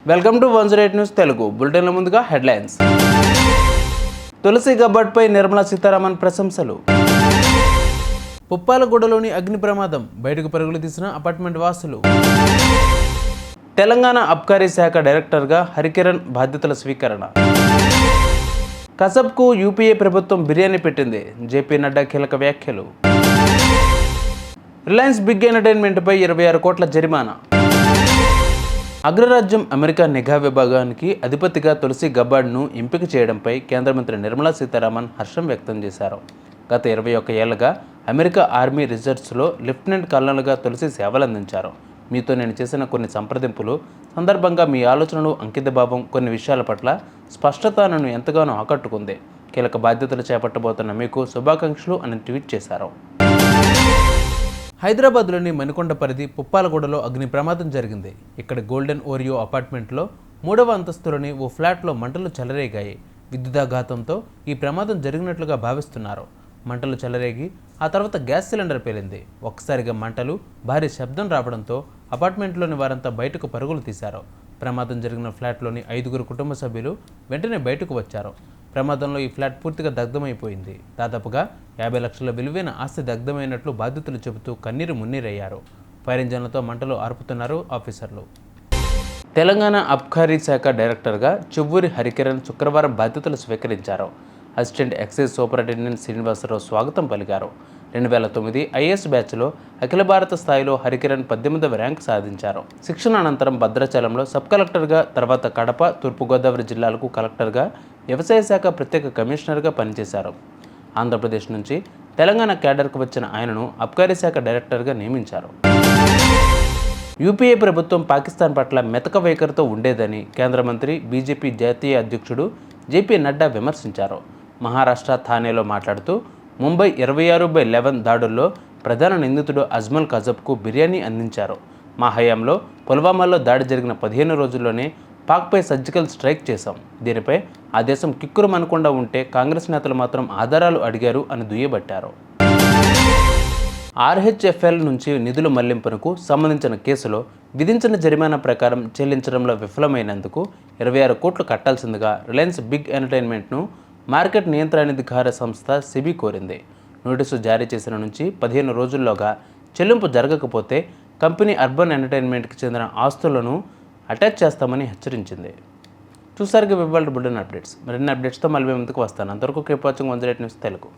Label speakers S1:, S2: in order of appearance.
S1: Welcome to 108 news Telugu బులెటిన్ల ముందుగా headlines. తులసి గబ్బర్డ్పై నిర్మలా సీతారామన్ ప్రశంసలు. పుప్పాలగూడలోని అగ్ని ప్రమాదం, బయటకు పరుగులు తీసిన అపార్ట్మెంట్ వాసులు. తెలంగాణ అబ్కారీ శాఖ డైరెక్టర్గా హరికిరణ్ బాధ్యతల స్వీకరణ. కసబ్కు యూపీఏ ప్రభుత్వం బిర్యానీ పెట్టింది, జేపీ నడ్డా కీలక వ్యాఖ్యలు. రిలయన్స్ బిగ్ ఎంటర్టైన్మెంట్పై 26 కోట్ల జరిమానా. అగ్రరాజ్యం అమెరికా నిఘా విభాగానికి అధిపతిగా తులసి గబ్బార్డ్ను ఎంపిక చేయడంపై కేంద్ర మంత్రి నిర్మలా సీతారామన్ హర్షం వ్యక్తం చేశారు. గత 21 ఏళ్లుగా అమెరికా ఆర్మీ రిజర్వ్స్లో లెఫ్టినెంట్ కల్నల్గా తులసి సేవలందించారు. మీతో నేను చేసిన కొన్ని సంప్రదింపులు సందర్భంగా మీ ఆలోచనలు, అంకితభావం కొన్ని విషయాల పట్ల స్పష్టత నన్ను ఎంతగానో ఆకట్టుకుంది. కీలక బాధ్యతలు చేపట్టబోతున్న మీకు శుభాకాంక్షలు అని ట్వీట్ చేశారు. హైదరాబాద్లోని మణికొండ పరిధి పుప్పాలగూడలో అగ్ని ప్రమాదం జరిగింది. ఇక్కడ గోల్డెన్ ఓరియో అపార్ట్మెంట్లో 3వ అంతస్తులోని ఓ ఫ్లాట్లో మంటలు చెలరేగాయి. విద్యుదాఘాతంతో ఈ ప్రమాదం జరిగినట్లుగా భావిస్తున్నారు. మంటలు చెలరేగి ఆ తర్వాత గ్యాస్ సిలిండర్ పేలింది. ఒక్కసారిగా మంటలు, భారీ శబ్దం రావడంతో అపార్ట్మెంట్లోని వారంతా బయటకు పరుగులు తీశారు. ప్రమాదం జరిగిన ఫ్లాట్లోని 5గురు కుటుంబ సభ్యులు వెంటనే బయటకు వచ్చారు. ప్రమాదంలో ఈ ఫ్లాట్ పూర్తిగా దగ్ధమైపోయింది. దాదాపుగా 50 లక్షల విలువైన ఆస్తి దగ్ధమైనట్లు బాధితులు చెబుతూ కన్నీరు మున్నీరయ్యారు. ఫైర్ ఇంజన్లతో మంటలు ఆర్పుతున్నారు ఆఫీసర్లు. తెలంగాణ అబ్కారీ శాఖ డైరెక్టర్గా చువ్వూరి హరికిరణ్ శుక్రవారం బాధ్యతలు స్వీకరించారు. అసిస్టెంట్ ఎక్సైజ్ సూపరింటెండెంట్ శ్రీనివాసరావు స్వాగతం పలికారు. 2009 ఐఏఎస్ బ్యాచ్లో అఖిల భారత స్థాయిలో హరికిరణ్ 18వ ర్యాంకు సాధించారు. శిక్షణ అనంతరం భద్రాచలంలో సబ్ కలెక్టర్గా, తర్వాత కడప, తూర్పుగోదావరి జిల్లాలకు కలెక్టర్గా, వ్యవసాయ శాఖ ప్రత్యేక కమిషనర్గా పనిచేశారు. ఆంధ్రప్రదేశ్ నుంచి తెలంగాణ క్యాడర్కు వచ్చిన ఆయనను అబ్కారీ శాఖ డైరెక్టర్గా నియమించారు. యూపీఏ ప్రభుత్వం పాకిస్తాన్ పట్ల మెతక వైఖరితో ఉండేదని కేంద్ర మంత్రి, బీజేపీ జాతీయ అధ్యక్షుడు జేపీ నడ్డా విమర్శించారు. మహారాష్ట్ర థానేలో మాట్లాడుతూ ముంబై 26/11 దాడుల్లో ప్రధాన నిందితుడు అజ్మల్ కసబ్కు బిర్యానీ అందించారు. మా హయాంలో పుల్వామాలో దాడి జరిగిన 15 రోజుల్లోనే పాక్పై సర్జికల్ స్ట్రైక్ చేశాం. దీనిపై ఆ దేశం కిక్కురుమనకుండా ఉంటే కాంగ్రెస్ నేతలు మాత్రం ఆధారాలు అడిగారు అని దుయ్యబట్టారు. ఆర్హెచ్ఎఫ్ఎల్ నుంచి నిధుల మళ్లింపునకు సంబంధించిన కేసులో విధించిన జరిమానా ప్రకారం చెల్లించడంలో విఫలమైనందుకు 26 కోట్లు కట్టాల్సిందిగా రిలయన్స్ బిగ్ ఎంటర్టైన్మెంట్ను మార్కెట్ నియంత్రణాధికార సంస్థ సెబీ కోరింది. నోటీసు జారీ చేసిన నుంచి 15 రోజుల్లోగా చెల్లింపు జరగకపోతే కంపెనీ అర్బన్ ఎంటర్టైన్మెంట్కి చెందిన ఆస్తులను అటాచ్ చేస్తామని హెచ్చరించింది. చూసారుగా ఇవాళ బులెటిన్ అప్డేట్స్. మరిన్ని అప్డేట్స్తో మళ్ళీ ముందుకు వస్తాను. అంతవరకు కీప్ వాచింగ్ 108 న్యూస్ తెలుగు.